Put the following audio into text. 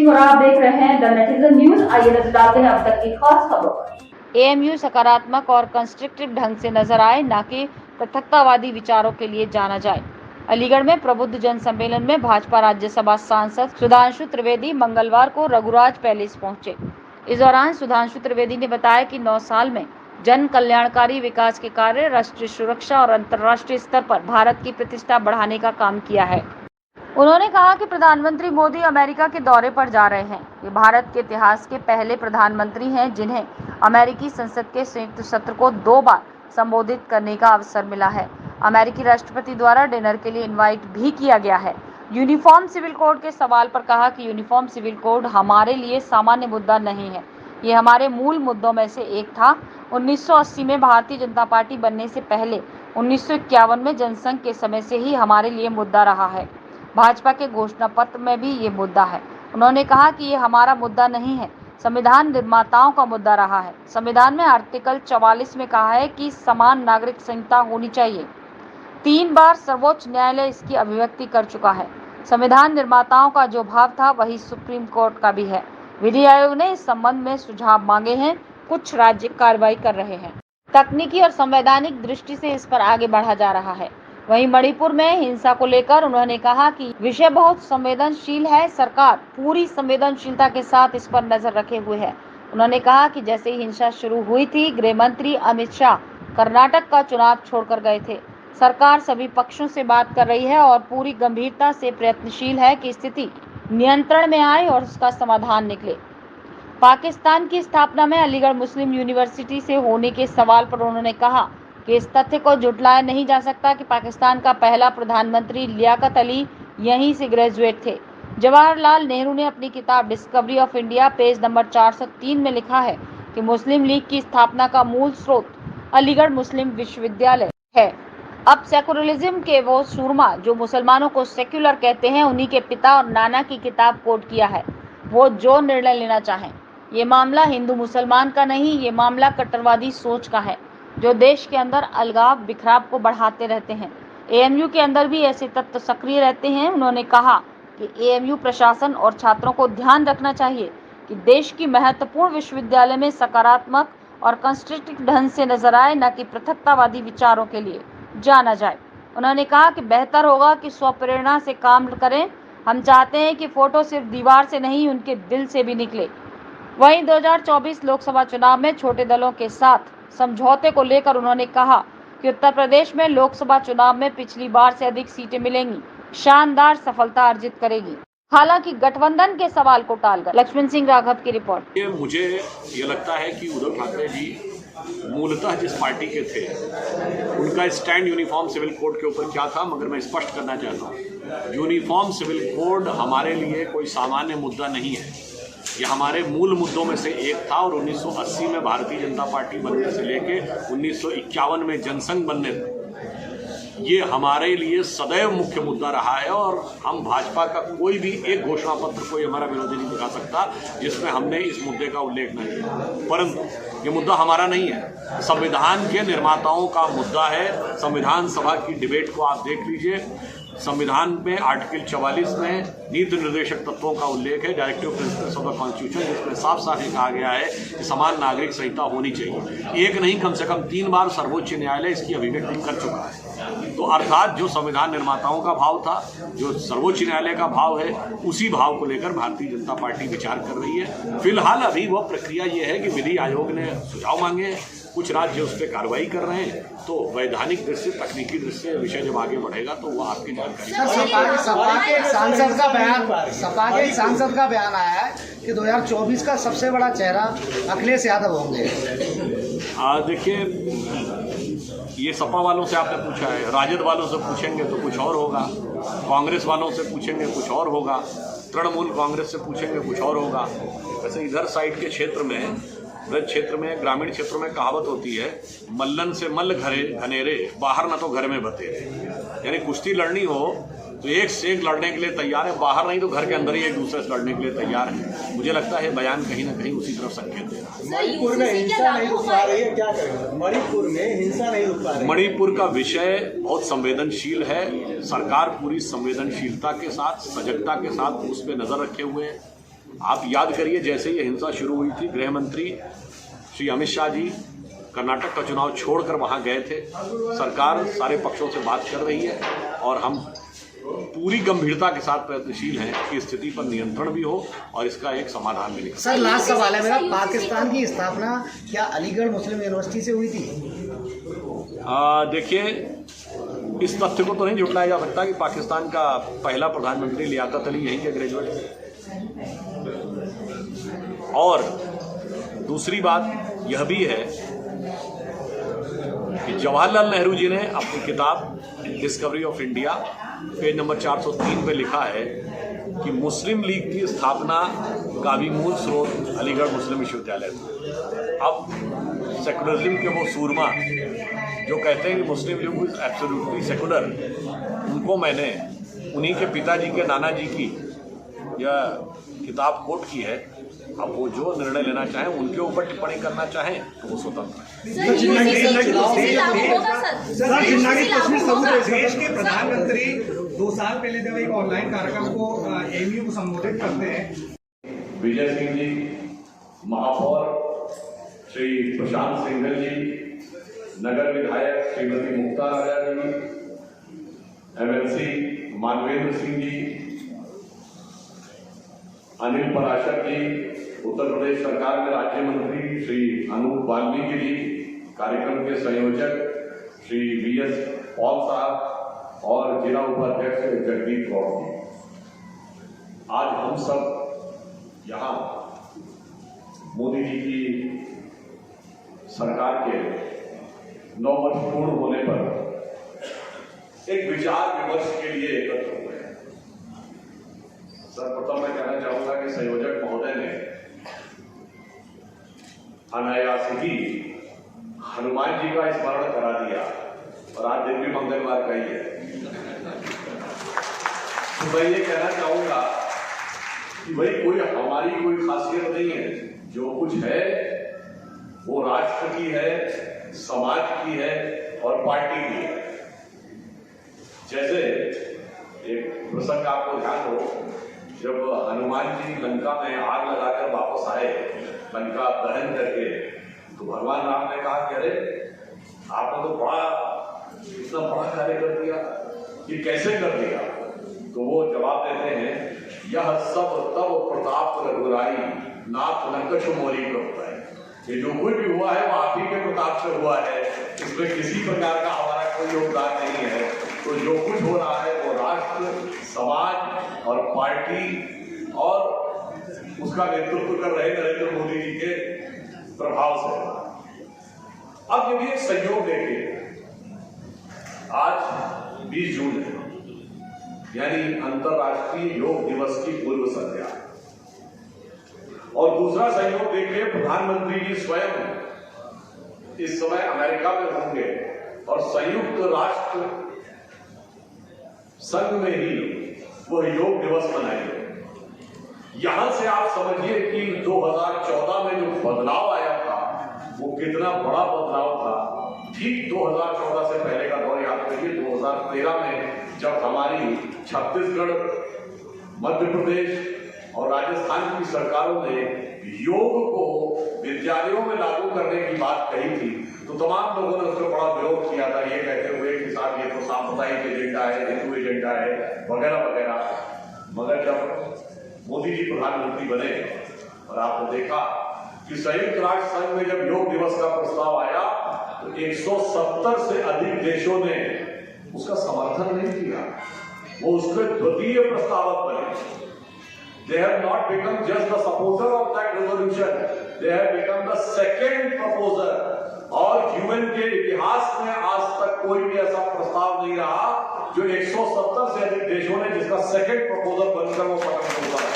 सिंह और आप देख रहे हैं द नेटिजन न्यूज। आइए नजर डालते हैं अब तक की खास खबरों पर। एएमयू सकारात्मक और कंस्ट्रक्टिव ढंग से नजर आए, न कि पृथकतावादी विचारों के लिए जाना जाए। अलीगढ़ में प्रबुद्ध जन सम्मेलन में भाजपा राज्यसभा सांसद सुधांशु त्रिवेदी मंगलवार को रघुराज पैलेस पहुंचे। इस दौरान सुधांशु त्रिवेदी ने बताया कि 9 साल में जन कल्याणकारी विकास के कार्य, राष्ट्रीय सुरक्षा और अंतर्राष्ट्रीय स्तर पर भारत की प्रतिष्ठा बढ़ाने का काम किया है। उन्होंने कहा कि प्रधानमंत्री मोदी अमेरिका के दौरे पर जा रहे हैं। ये भारत के इतिहास के पहले प्रधानमंत्री हैं जिन्हें अमेरिकी संसद के संयुक्त सत्र को 2 बार संबोधित करने का अवसर मिला है। अमेरिकी राष्ट्रपति द्वारा डिनर के लिए इनवाइट भी किया गया है। यूनिफॉर्म सिविल कोड के सवाल पर कहा कि यूनिफॉर्म सिविल कोड हमारे लिए सामान्य मुद्दा नहीं है, ये हमारे मूल मुद्दों में से एक था। 1980 में भारतीय जनता पार्टी बनने से पहले 1951 में जनसंघ के समय से ही हमारे लिए मुद्दा रहा है। भाजपा के घोषणा पत्र में भी ये मुद्दा है। उन्होंने कहा कि ये हमारा मुद्दा नहीं है, संविधान निर्माताओं का मुद्दा रहा है। संविधान में आर्टिकल 44 में कहा है कि समान नागरिक संहिता होनी चाहिए। 3 बार सर्वोच्च न्यायालय इसकी अभिव्यक्ति कर चुका है। संविधान निर्माताओं का जो भाव था वही सुप्रीम कोर्ट का भी है। विधि आयोग ने इस संबंध में सुझाव मांगे हैं, कुछ राज्य कार्रवाई कर रहे हैं। तकनीकी और संवैधानिक दृष्टि से इस पर आगे बढ़ा जा रहा है। वहीं मणिपुर में हिंसा को लेकर उन्होंने कहा कि विषय बहुत संवेदनशील है, सरकार पूरी संवेदनशीलता के साथ इस पर नजर रखे हुए है। उन्होंने कहा कि जैसे ही हिंसा शुरू हुई थी, गृह मंत्री अमित शाह कर्नाटक का चुनाव छोड़कर गए थे। सरकार सभी पक्षों से बात कर रही है और पूरी गंभीरता से प्रयत्नशील है कि स्थिति नियंत्रण में आए और उसका समाधान निकले। पाकिस्तान की स्थापना में अलीगढ़ मुस्लिम यूनिवर्सिटी से होने के सवाल पर उन्होंने कहा कि इस तथ्य को झुठलाया नहीं जा सकता कि पाकिस्तान का पहला प्रधानमंत्री लियाकत अली यहीं से ग्रेजुएट थे। जवाहरलाल नेहरू ने अपनी किताब discovery of India page number 403 में लिखा है कि मुस्लिम लीग की स्थापना का मूल स्रोत अलीगढ़ मुस्लिम विश्वविद्यालय है। अब सेकुलरिज्म के वो सूरमा जो मुसलमानों को सेक्युलर कहते हैं, उन्हीं के पिता और नाना की किताब कोट किया है। वो जो निर्णय लेना चाहें। ये मामला हिंदू मुसलमान का नहीं, ये मामला कट्टरवादी सोच का है जो देश के अंदर अलगाव बिखराव को बढ़ाते रहते हैं। एएमयू के अंदर भी ऐसे तत्व सक्रिय रहते हैं। उन्होंने कहा कि एएमयू प्रशासन और छात्रों को ध्यान रखना चाहिए कि देश की महत्वपूर्ण विश्वविद्यालय में सकारात्मक और कंस्ट्रक्टिव ढंग से नजर आए, न कि पृथकतावादी विचारों के लिए जाना जाए। उन्होंने कहा कि बेहतर होगा कि स्वप्रेरणा से काम करें। हम चाहते हैं कि फोटो सिर्फ दीवार से नहीं, उनके दिल से भी निकले। वहीं 2024 लोकसभा चुनाव में छोटे दलों के साथ समझौते को लेकर उन्होंने कहा कि उत्तर प्रदेश में लोकसभा चुनाव में पिछली बार से अधिक सीटें मिलेंगी, शानदार सफलता अर्जित करेगी। हालांकि गठबंधन के सवाल को टालकर लक्ष्मण सिंह राघव की रिपोर्ट। मुझे ये लगता है कि उद्धव ठाकरे जी मूलतः जिस पार्टी के थे उनका स्टैंड यूनिफॉर्म सिविल कोड के ऊपर क्या था, मगर मैं स्पष्ट करना चाहता हूँ, यूनिफॉर्म सिविल कोड हमारे लिए कोई सामान्य मुद्दा नहीं है। ये हमारे मूल मुद्दों में से एक था और 1980 में भारतीय जनता पार्टी बनने से लेके 1951 में जनसंघ बनने तक ये हमारे लिए सदैव मुख्य मुद्दा रहा है। और हम भाजपा का कोई भी एक घोषणा पत्र कोई हमारा विरोधी नहीं दिखा सकता जिसमें हमने इस मुद्दे का उल्लेख नहीं किया। परंतु ये मुद्दा हमारा नहीं है, संविधान के निर्माताओं का मुद्दा है। संविधान सभा की डिबेट को आप देख लीजिए। संविधान में आर्टिकल 44 में नीति निर्देशक तत्वों का उल्लेख है, directive principles of the constitution, जिसमें साफ साफ ये कहा गया है कि समान नागरिक संहिता होनी चाहिए। एक नहीं, कम से कम 3 बार सर्वोच्च न्यायालय इसकी अभिव्यक्ति कर चुका है। तो अर्थात जो संविधान निर्माताओं का भाव था, जो सर्वोच्च न्यायालय का भाव है, उसी भाव को लेकर भारतीय जनता पार्टी विचार कर रही है। फिलहाल अभी वह प्रक्रिया ये है कि विधि आयोग ने सुझाव मांगे, कुछ राज्य उस पर कार्रवाई कर रहे हैं। तो वैधानिक दृष्टि से, तकनीकी दृष्टि से विषय जब आगे बढ़ेगा तो वो आपकी जानकारी। सपा के सांसद का बयान आया है कि 2024 का सबसे बड़ा चेहरा अखिलेश यादव होंगे। देखिए, ये सपा वालों से आपने पूछा है, राजद वालों से पूछेंगे तो कुछ और होगा, कांग्रेस वालों से पूछेंगे कुछ और होगा, तृणमूल कांग्रेस से पूछेंगे कुछ और होगा। वैसे इधर साइड के क्षेत्र में, ब्रज क्षेत्र में, ग्रामीण क्षेत्रों में कहावत होती है, मल्लन से मल्ल घनेरे, बाहर न तो घर में बतेरे। यानी कुश्ती लड़नी हो तो एक से एक लड़ने के लिए तैयार है, बाहर नहीं तो घर के अंदर ही एक दूसरे से लड़ने के लिए तैयार है। मुझे लगता है बयान कहीं ना कहीं उसी तरफ संकेत दे रहा है। मणिपुर में हिंसा नहीं रुक पा रही है, क्या करेंगे? मणिपुर में हिंसा नहीं रुक पा रही है। मणिपुर का विषय बहुत संवेदनशील है। सरकार पूरी संवेदनशीलता के साथ, सजगता के साथ उस पर नजर रखे हुए है। आप याद करिए, जैसे ये हिंसा शुरू हुई थी, गृह मंत्री श्री अमित शाह जी कर्नाटक का चुनाव छोड़कर वहां गए थे। सरकार सारे पक्षों से बात कर रही है और हम पूरी गंभीरता के साथ प्रयत्नशील हैं कि स्थिति पर नियंत्रण भी हो और इसका एक समाधान भी निकले। सर लास्ट सवाल है मेरा, पाकिस्तान की स्थापना क्या अलीगढ़ मुस्लिम यूनिवर्सिटी से हुई थी? देखिए, इस तथ्य को तो नहीं झुटलाया जा सकता कि पाकिस्तान का पहला प्रधानमंत्री लियाकत अली यहीं के ग्रेजुएट थे। और दूसरी बात यह भी है कि जवाहरलाल नेहरू जी ने अपनी किताब discovery of India page number 403 पे लिखा है कि मुस्लिम लीग की स्थापना का भी मूल स्रोत अलीगढ़ मुस्लिम विश्वविद्यालय था। अब सेकुलरिज्म के वो सूरमा जो कहते हैं कि मुस्लिम लीग इज एब्सोल्युटली सेकुलर, उनको मैंने उन्हीं के पिताजी के नाना जी की यह किताब कोट की है। अब वो जो निर्णय लेना चाहें, उनके ऊपर टिप्पणी करना चाहें तो वो स्वतंत्र है। देश के प्रधानमंत्री 2 साल पहले जब एक ऑनलाइन कार्यक्रम को एमयू को संबोधित करते हैं, विजय सिंह जी, महापौर श्री प्रशांत सिंघल जी, नगर विधायक श्रीमती मुक्ता राजा जी, एमएलसी मानवेंद्र सिंह जी, अनिल पराशर जी, उत्तर प्रदेश सरकार में राज्य मंत्री श्री अनूप वाल्मीकि जी, कार्यक्रम के संयोजक श्री वीएस पॉल साहब और जिला उपाध्यक्ष जगदीप गौड़ जी। आज हम सब यहाँ मोदी जी की सरकार के 9 वर्ष पूर्ण होने पर एक विचार विमर्श के लिए एकत्र हुए हैं। सर्वप्रथम मैं कहना चाहूंगा कि संयोजक महोदय ने अनायास ही हनुमान जी का स्मरण करा दिया और आज दिन भी मंगलवार का ही है। तो मैं ये कहना चाहूंगा कि भाई हमारी कोई खासियत नहीं है, जो कुछ है वो राष्ट्र की है, समाज की है और पार्टी की है। जैसे एक प्रसंग आपको ध्यान हो, जब हनुमान जी लंका में आग लगाकर वापस आए, लंका दहन करके, तो भगवान राम ने कहा कि अरे आपने तो इतना बड़ा कार्य कर दिया, ये कैसे कर दिया? तो वो जवाब देते हैं, यह सब तब प्रताप रघुराई, नाथ नकश मोरी करता है। ये जो कुछ भी हुआ है वो आप ही के प्रताप से हुआ है, इसमें किसी प्रकार का हमारा कोई योगदान नहीं है। तो जो कुछ हो रहा है वो राष्ट्र, समाज और पार्टी और उसका नेतृत्व कर रहे नरेंद्र मोदी जी के प्रभाव से। अब यदि एक संयोग देखिए, आज 20 जून है, यानी अंतर्राष्ट्रीय योग दिवस की पूर्व संध्या, और दूसरा संयोग देखिए, प्रधानमंत्री जी स्वयं इस समय अमेरिका में होंगे और संयुक्त राष्ट्र संघ में ही वो योग दिवस मनाएंगे। यहां से आप समझिए कि 2014 में जो बदलाव आया था वो कितना बड़ा बदलाव था। ठीक 2014 से पहले का दौर याद करिए, 2013 में जब हमारी छत्तीसगढ़, मध्य प्रदेश और राजस्थान की सरकारों ने योग को विद्यालयों में लागू करने की बात कही थी, तो तमाम लोगों ने उसका बड़ा विरोध किया था, ये कहते हुए कि साहब ये तो सांप्रदायिक एजेंडा है, हिंदू एजेंडा है, वगैरह वगैरह। मगर जब मोदी जी प्रधानमंत्री बने और आपने देखा कि संयुक्त राष्ट्र संघ में जब योग दिवस का प्रस्ताव आया तो 170 से अधिक देशों ने उसका समर्थन नहीं किया, वो उसके द्वितीय प्रस्तावक बने। They have not become just the supporter of that resolution, they have become the second proposer। और यूएन के इतिहास में आज तक कोई भी ऐसा प्रस्ताव नहीं रहा जो 170 से अधिक देशों ने जिसका सेकंड प्रपोजल बनकर वो पटन होता है।